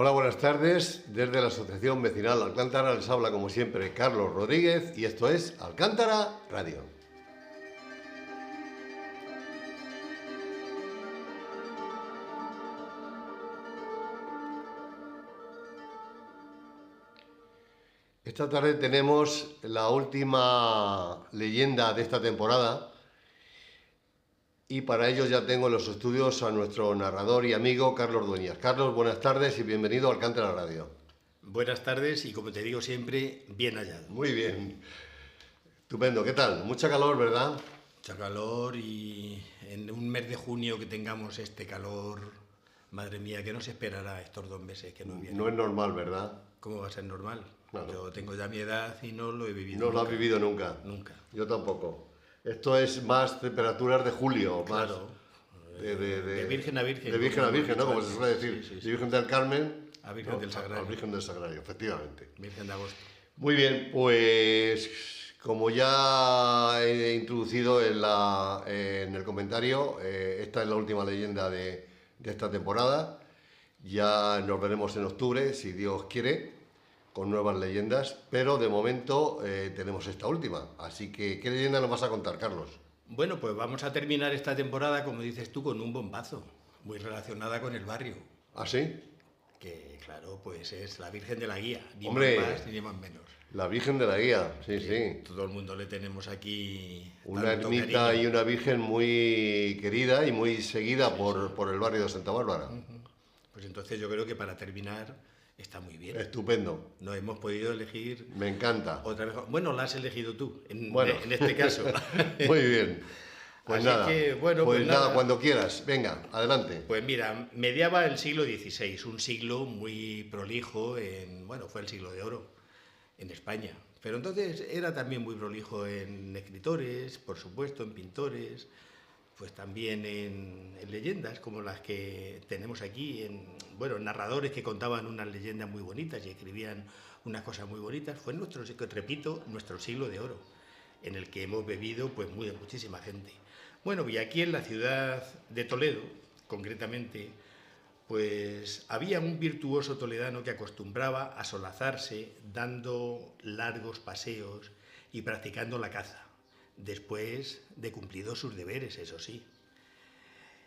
Hola, buenas tardes. Desde la Asociación Vecinal Alcántara les habla como siempre Carlos Rodríguez y esto es Alcántara Radio. Esta tarde tenemos la última leyenda de esta temporada y para ello ya tengo en los estudios a nuestro narrador y amigo Carlos Dueñas. Carlos, buenas tardes y bienvenido a Alcántara Radio. Buenas tardes y, como te digo siempre, bien hallado. Muy bien. Estupendo. ¿Qué tal? Mucha calor, ¿verdad? Mucha calor, y en un mes de junio que tengamos este calor, madre mía, ¿qué nos esperará estos 2 meses que nos vienen? No es normal, ¿verdad? ¿Cómo va a ser normal? Claro. Yo tengo ya mi edad y no lo he vivido. No lo has vivido nunca. Nunca. Yo tampoco. Esto es más temperaturas de julio, Claro. más De virgen a virgen. De virgen a virgen, ¿no? Como se suele decir. Sí, sí, sí. De Virgen del Carmen A Virgen del Sagrario. a Virgen del Sagrario, efectivamente. Virgen de agosto. Muy bien, pues como ya he introducido en el comentario, esta es la última leyenda de esta temporada. Ya nos veremos en octubre, si Dios quiere, con nuevas leyendas, pero de momento tenemos esta última. Así que, ¿qué leyenda nos vas a contar, Carlos? Bueno, pues vamos a terminar esta temporada, como dices tú, con un bombazo, muy relacionada con el barrio. ¿Ah, sí? Que, claro, pues es la Virgen de la Guía, ni Hombre, más ni más menos. La Virgen de la Guía, sí, sí. Todo el mundo le tenemos aquí Una tanto ermita cariño. y una virgen muy querida y muy seguida por el barrio de Santa Bárbara. Pues entonces yo creo que para terminar está muy bien. Estupendo, No hemos podido elegir me encanta. otra mejor. Bueno, la has elegido tú, en este caso. Muy bien. Pues Así nada, que, bueno, pues pues nada, nada. cuando quieras. Venga, adelante. Pues mira, mediaba el siglo XVI, un siglo muy prolijo fue el siglo de oro en España. Pero entonces era también muy prolijo en escritores, por supuesto, en pintores, pues también en leyendas como las que tenemos aquí, narradores que contaban unas leyendas muy bonitas y escribían unas cosas muy bonitas. Fue repito, nuestro siglo de oro, en el que hemos bebido pues muchísima gente. Bueno, y aquí en la ciudad de Toledo, concretamente, pues había un virtuoso toledano que acostumbraba a solazarse dando largos paseos y practicando la caza, después de cumplidos sus deberes, eso sí.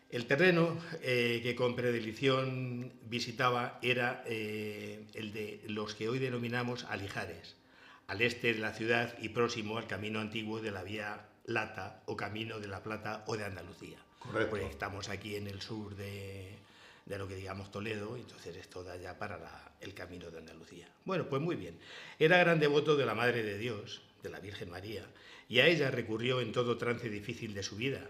El terreno que con predilección visitaba era el de los que hoy denominamos Alijares, al este de la ciudad y próximo al camino antiguo de la Vía Lata o Camino de la Plata o de Andalucía. Correcto. Pues estamos aquí en el sur de lo que digamos Toledo, entonces esto da ya para el Camino de Andalucía. Bueno, pues muy bien. Era gran devoto de la Madre de Dios, de la Virgen María, y a ella recurrió en todo trance difícil de su vida,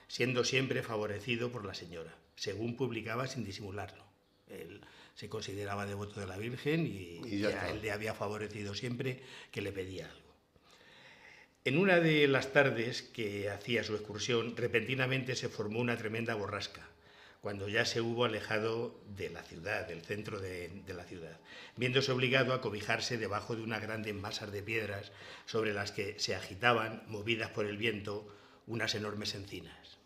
siendo siempre favorecido por la señora, según publicaba sin disimularlo. Él se consideraba devoto de la Virgen y a él le había favorecido siempre que le pedía algo. En una de las tardes que hacía su excursión, repentinamente se formó una tremenda borrasca, cuando ya se hubo alejado de la ciudad, del centro de la ciudad, viéndose obligado a cobijarse debajo de unas grandes masas de piedras sobre las que se agitaban, movidas por el viento, unas enormes encinas.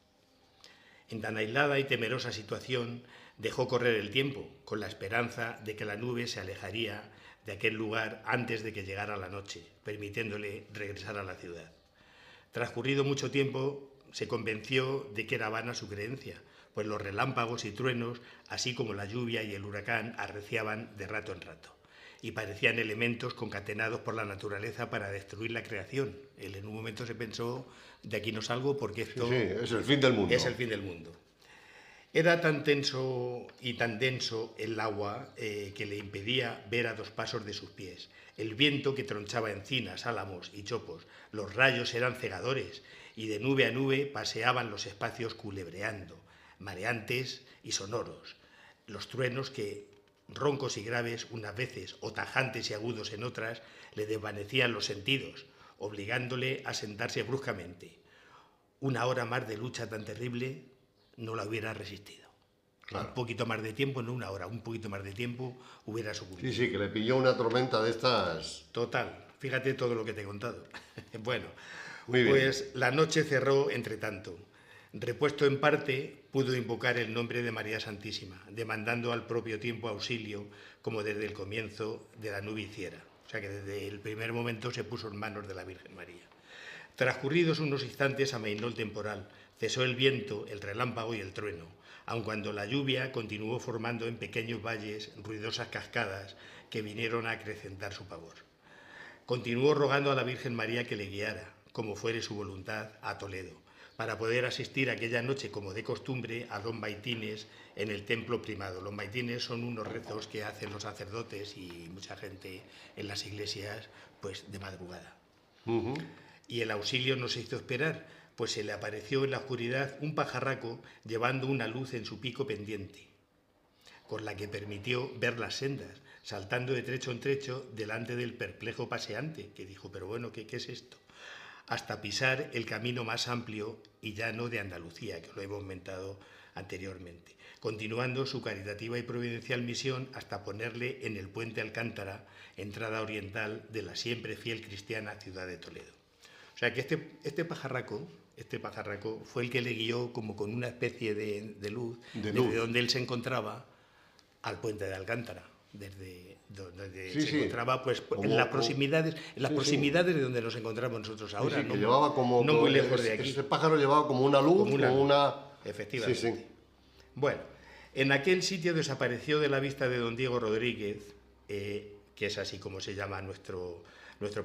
En tan aislada y temerosa situación dejó correr el tiempo, con la esperanza de que la nube se alejaría de aquel lugar antes de que llegara la noche, permitiéndole regresar a la ciudad. Transcurrido mucho tiempo, se convenció de que era vana su creencia, pues los relámpagos y truenos, así como la lluvia y el huracán, arreciaban de rato en rato, y parecían elementos concatenados por la naturaleza para destruir la creación. Él en un momento se pensó, de aquí no salgo porque esto Sí, es el fin del mundo. Es el fin del mundo. Era tan tenso y tan denso el agua que le impedía ver a 2 pasos de sus pies. El viento que tronchaba encinas, álamos y chopos. Los rayos eran cegadores y de nube a nube paseaban los espacios culebreando, mareantes y sonoros. Los truenos que, roncos y graves unas veces o tajantes y agudos en otras, le desvanecían los sentidos, obligándole a sentarse bruscamente. Una hora más de lucha tan terrible no la hubiera resistido. Claro. Un poquito más de tiempo, no una hora, un poquito más de tiempo hubiera sucumbido. Sí, que le pilló una tormenta de estas. Total, fíjate todo lo que te he contado. Bueno, Muy bien. pues la noche cerró entre tanto. Repuesto en parte, pudo invocar el nombre de María Santísima, demandando al propio tiempo auxilio, como desde el comienzo de la nube hiciera. O sea que desde el primer momento se puso en manos de la Virgen María. Transcurridos unos instantes amainó el temporal, cesó el viento, el relámpago y el trueno, aun cuando la lluvia continuó formando en pequeños valles ruidosas cascadas que vinieron a acrecentar su pavor. Continuó rogando a la Virgen María que le guiara, como fuere su voluntad, a Toledo, para poder asistir aquella noche, como de costumbre, a los maitines en el templo primado. Los maitines son unos rezos que hacen los sacerdotes y mucha gente en las iglesias, pues de madrugada. Y el auxilio no se hizo esperar, pues se le apareció en la oscuridad un pajarraco llevando una luz en su pico pendiente, con la que permitió ver las sendas, saltando de trecho en trecho delante del perplejo paseante, que dijo, pero bueno, ¿qué es esto?, hasta pisar el camino más amplio y llano de Andalucía, que lo hemos comentado anteriormente, continuando su caritativa y providencial misión hasta ponerle en el puente Alcántara, entrada oriental de la siempre fiel cristiana ciudad de Toledo. O sea que este pajarraco fue el que le guió como con una especie de luz, desde donde él se encontraba al puente de Alcántara, desde donde se encontraba pues en las proximidades de donde nos encontramos nosotros ahora, que llevaba como, no muy lejos de aquí. Ese pájaro llevaba como una luz, efectivamente. Bueno, en aquel sitio desapareció de la vista de don Diego Rodríguez, que es así como se llama nuestro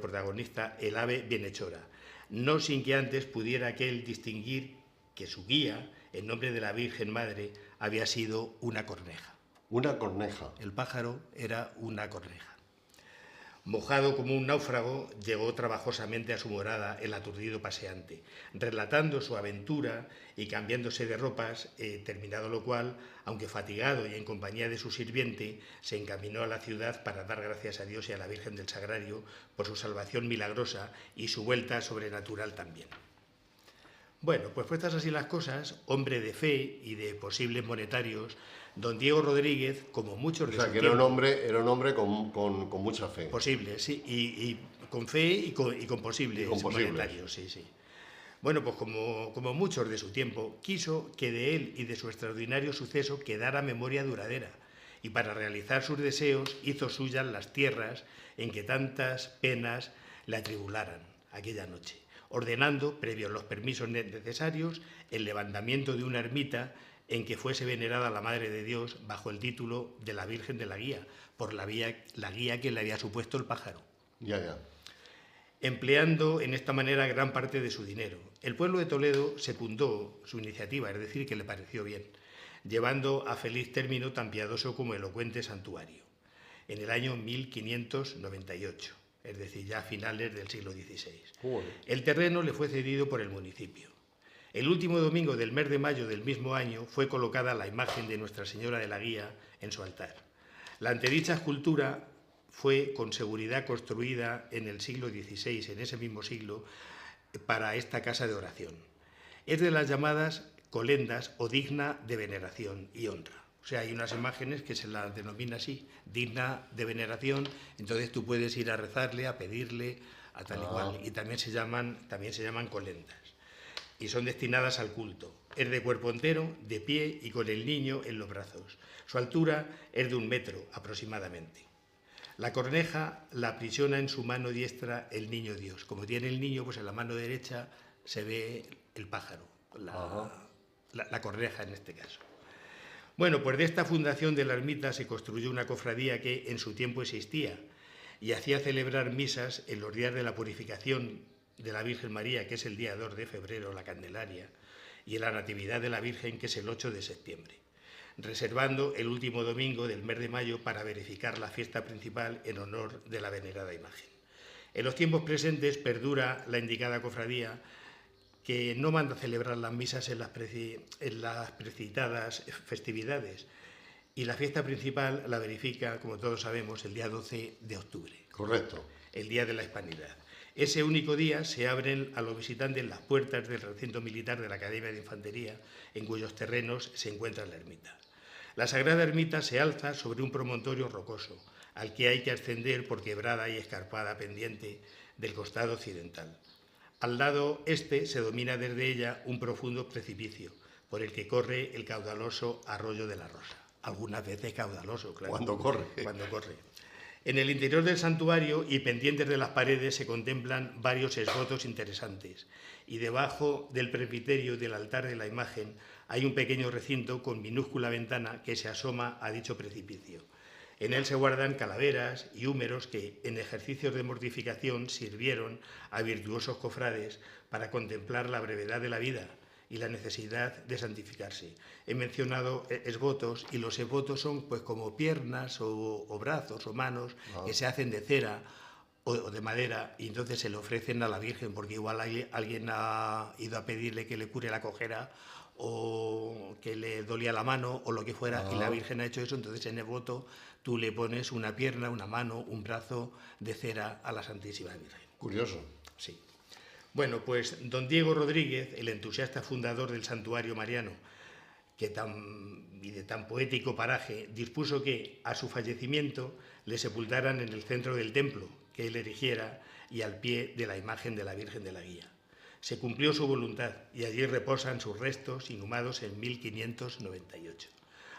protagonista, el ave bienhechora, no sin que antes pudiera aquel distinguir que su guía, en nombre de la Virgen Madre, había sido una corneja. Una corneja. El pájaro era una corneja. Mojado como un náufrago, llegó trabajosamente a su morada el aturdido paseante, relatando su aventura y cambiándose de ropas, terminado lo cual, aunque fatigado y en compañía de su sirviente, se encaminó a la ciudad para dar gracias a Dios y a la Virgen del Sagrario por su salvación milagrosa y su vuelta sobrenatural también. Bueno, pues puestas así las cosas, hombre de fe y de posibles monetarios, don Diego Rodríguez, como muchos de su tiempo... Era un hombre con mucha fe. Posible, sí, y con fe y con posibles monetarios, sí. Bueno, pues como muchos de su tiempo, quiso que de él y de su extraordinario suceso quedara memoria duradera, y para realizar sus deseos hizo suyas las tierras en que tantas penas le atribularan aquella noche, ordenando, previos los permisos necesarios, el levantamiento de una ermita en que fuese venerada la Madre de Dios bajo el título de la Virgen de la Guía, por la guía que le había supuesto el pájaro. Empleando en esta manera gran parte de su dinero. El pueblo de Toledo secundó su iniciativa, es decir, que le pareció bien, llevando a feliz término tan piadoso como elocuente santuario, en el año 1598, es decir, ya a finales del siglo XVI. El terreno le fue cedido por el municipio. El último domingo del mes de mayo del mismo año fue colocada la imagen de Nuestra Señora de la Guía en su altar. La antedicha escultura fue con seguridad construida en el siglo XVI, en ese mismo siglo, para esta casa de oración. Es de las llamadas colendas o digna de veneración y honra. O sea, hay unas imágenes que se las denomina así, digna de veneración, entonces tú puedes ir a rezarle, a pedirle, a tal y cual, y también se llaman colendas. Y son destinadas al culto. Es de cuerpo entero, de pie y con el niño en los brazos. Su altura es de 1 metro aproximadamente. La corneja la aprisiona en su mano diestra el niño Dios. Como tiene el niño, pues en la mano derecha se ve el pájaro, la corneja en este caso. Bueno, pues de esta fundación de la ermita se construyó una cofradía que en su tiempo existía y hacía celebrar misas en los días de la purificación de la Virgen María, que es el día 2 de febrero, la Candelaria, y en la Natividad de la Virgen, que es el 8 de septiembre, reservando el último domingo del mes de mayo para verificar la fiesta principal en honor de la venerada imagen. En los tiempos presentes perdura la indicada cofradía, que no manda celebrar las misas en las precitadas festividades, y la fiesta principal la verifica, como todos sabemos, el día 12 de octubre. Correcto. El día de la Hispanidad. Ese único día se abren a los visitantes las puertas del recinto militar de la Academia de Infantería, en cuyos terrenos se encuentra la ermita. La sagrada ermita se alza sobre un promontorio rocoso, al que hay que ascender por quebrada y escarpada pendiente del costado occidental. Al lado este se domina desde ella un profundo precipicio, por el que corre el caudaloso arroyo de la Rosa. Algunas veces caudaloso, claro. Cuando corre. Cuando corre. En el interior del santuario y pendientes de las paredes se contemplan varios esbotos interesantes, y debajo del presbiterio y del altar de la imagen hay un pequeño recinto con minúscula ventana que se asoma a dicho precipicio. En él se guardan calaveras y húmeros que, en ejercicios de mortificación, sirvieron a virtuosos cofrades para contemplar la brevedad de la vida y la necesidad de santificarse. He mencionado esvotos, y los esvotos son pues como piernas o brazos o manos que se hacen de cera o de madera, y entonces se le ofrecen a la Virgen, porque igual alguien ha ido a pedirle que le cure la cojera o que le dolía la mano o lo que fuera, y la Virgen ha hecho eso. Entonces en el voto tú le pones una pierna, una mano, un brazo de cera a la Santísima Virgen. Curioso. Sí. Bueno, pues don Diego Rodríguez, el entusiasta fundador del Santuario Mariano, y de tan poético paraje, dispuso que, a su fallecimiento, le sepultaran en el centro del templo que él erigiera y al pie de la imagen de la Virgen de la Guía. Se cumplió su voluntad y allí reposan sus restos inhumados en 1598,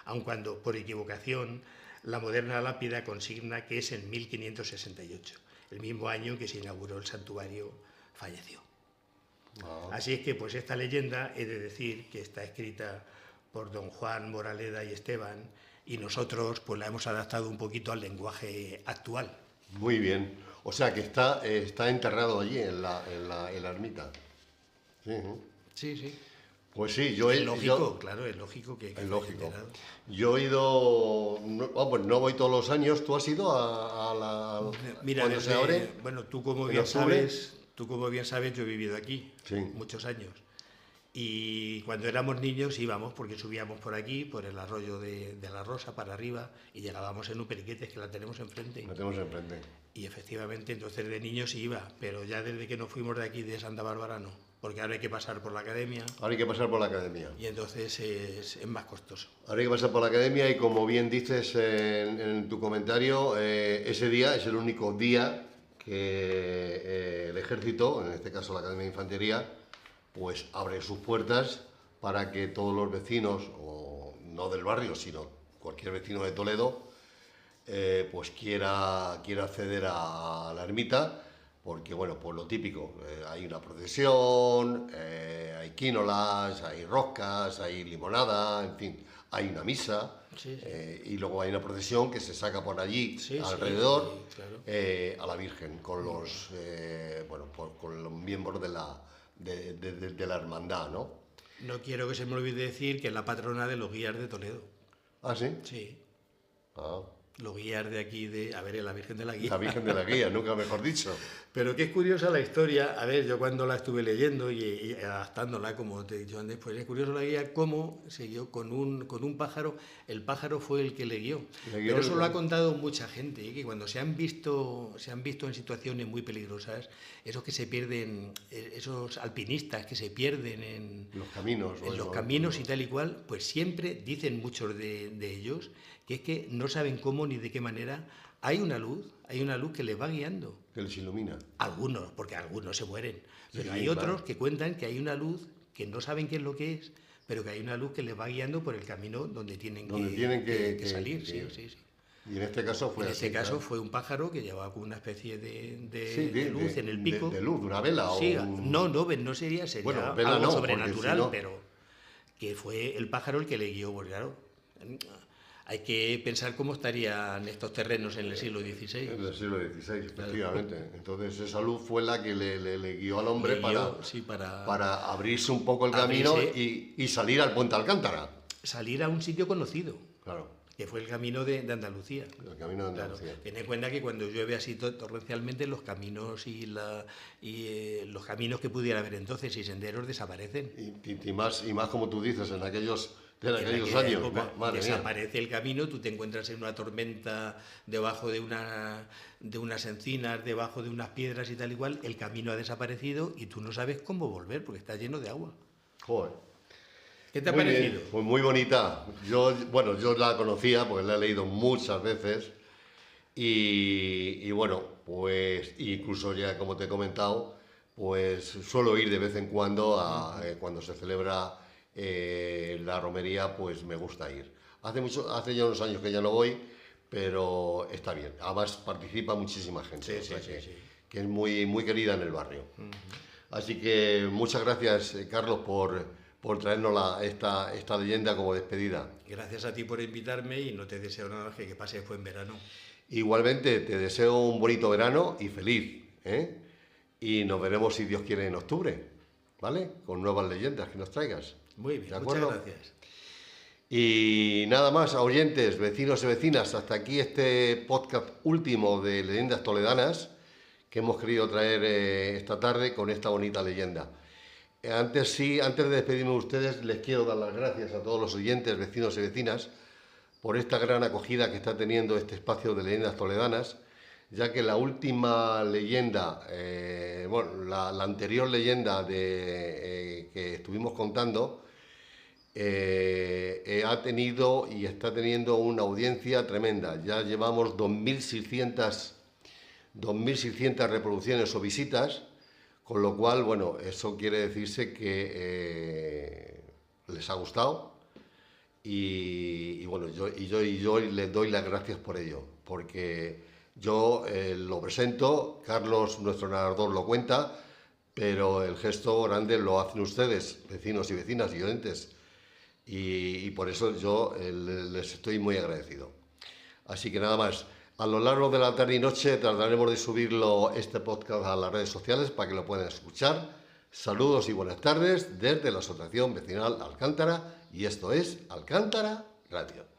aun cuando, por equivocación, la moderna lápida consigna que es en 1568, el mismo año que se inauguró el santuario, falleció. Así es que pues esta leyenda, he de decir que está escrita por don Juan Moraleda y Esteban, y nosotros pues la hemos adaptado un poquito al lenguaje actual. Muy bien. O sea que está enterrado allí en la ermita. Sí, sí, sí. Pues sí, claro, es lógico que es lógico. Yo he ido, no voy todos los años. ¿Tú has ido a la? Mira, se abre? Bueno, tú como bien sabes, yo he vivido aquí muchos años. Y cuando éramos niños íbamos, porque subíamos por aquí, por el arroyo de la Rosa para arriba, y llegábamos en Uperiquetes, que la tenemos enfrente. La tenemos enfrente. Y efectivamente, entonces de niños iba, pero ya desde que nos fuimos de aquí, de Santa Bárbara, no. Porque ahora hay que pasar por la academia. Ahora hay que pasar por la academia. Y entonces es más costoso. Ahora hay que pasar por la academia, y como bien dices en tu comentario, ese día es el único día que el ejército, en este caso la Academia de Infantería, pues abre sus puertas para que todos los vecinos, o no del barrio, sino cualquier vecino de Toledo, pues quiera acceder a la ermita, porque bueno, pues lo típico, hay una procesión, hay quínolas, hay roscas, hay limonada, en fin, hay una misa. Sí. Y luego hay una procesión que se saca por allí alrededor, claro. a la Virgen, con los con los miembros de la hermandad, ¿no? No quiero que se me olvide decir que es la patrona de los guías de Toledo. ¿Ah, sí? Sí. Ah. Los guías de aquí, la Virgen de la Guía. La Virgen de la Guía, nunca mejor dicho. Pero que es curiosa la historia. A ver, yo cuando la estuve leyendo y adaptándola, como te he dicho antes, pues es curioso la guía cómo se guió con un pájaro. El pájaro fue el que le guió. Pero eso lo ha contado mucha gente, que cuando se han visto en situaciones muy peligrosas, esos que se pierden, esos alpinistas que se pierden en los caminos y tal y cual, pues siempre dicen muchos de ellos que es que no saben cómo ni de qué manera. Hay una luz que les va guiando. Que les ilumina. Algunos, porque algunos se mueren. Pero hay otros que cuentan que hay una luz que no saben qué es lo que es, pero que hay una luz que les va guiando por el camino donde tienen que salir. Sí. Y en este caso fue fue un pájaro que llevaba con una especie de luz en el pico. De luz, una vela. Sí, no sería bueno, vela algo no, sobrenatural, pero que fue el pájaro el que le guió, porque claro, hay que pensar cómo estarían estos terrenos en el siglo XVI. En el siglo XVI, efectivamente. Claro. Entonces esa luz fue la que le guió al hombre para abrirse un poco el camino y salir al Puente Alcántara. Salir a un sitio conocido. Claro. Que fue el camino de Andalucía. El camino de Andalucía. Claro. Ten en cuenta que cuando llueve así torrencialmente, los caminos los caminos que pudiera haber entonces y senderos desaparecen. Y más como tú dices, en aquellos años, época, desaparece el camino, tú te encuentras en una tormenta debajo de unas encinas, debajo de unas piedras y tal igual, el camino ha desaparecido y tú no sabes cómo volver porque está lleno de agua. Joder. ¿Qué te ha parecido? Bien, pues muy bonita. Yo la conocía porque la he leído muchas veces y bueno, pues incluso ya como te he comentado, pues suelo ir de vez en cuando cuando se celebra la romería, pues me gusta ir. Hace ya unos años que ya no voy, pero está bien. Además participa muchísima gente, Sí, o sea sí, sí. que es muy, muy querida en el barrio. Así que muchas gracias, Carlos, por traernos esta leyenda como despedida. Gracias a ti por invitarme y no te deseo nada más que pases buen verano. Igualmente, te deseo un bonito verano y feliz, ¿eh? Y nos veremos, si Dios quiere, en octubre, ¿vale? Con nuevas leyendas que nos traigas. Muy ¿De bien, acuerdo? muchas gracias. Y nada más, a oyentes, vecinos y vecinas, hasta aquí este podcast último de Leyendas Toledanas que hemos querido traer esta tarde con esta bonita leyenda. Antes de despedirme de ustedes, les quiero dar las gracias a todos los oyentes, vecinos y vecinas, por esta gran acogida que está teniendo este espacio de Leyendas Toledanas, ya que la última leyenda, la anterior leyenda que estuvimos contando, ha tenido y está teniendo una audiencia tremenda. Ya llevamos 2.600 reproducciones o visitas, con lo cual, bueno, eso quiere decirse que les ha gustado y bueno, yo les doy las gracias por ello, porque yo lo presento, Carlos, nuestro narrador, lo cuenta, pero el gesto grande lo hacen ustedes, vecinos y vecinas y oyentes, y por eso yo les estoy muy agradecido. Así que nada más. A lo largo de la tarde y noche trataremos de subirlo este podcast a las redes sociales para que lo puedan escuchar. Saludos y buenas tardes desde la Asociación Vecinal Alcántara, y esto es Alcántara Radio.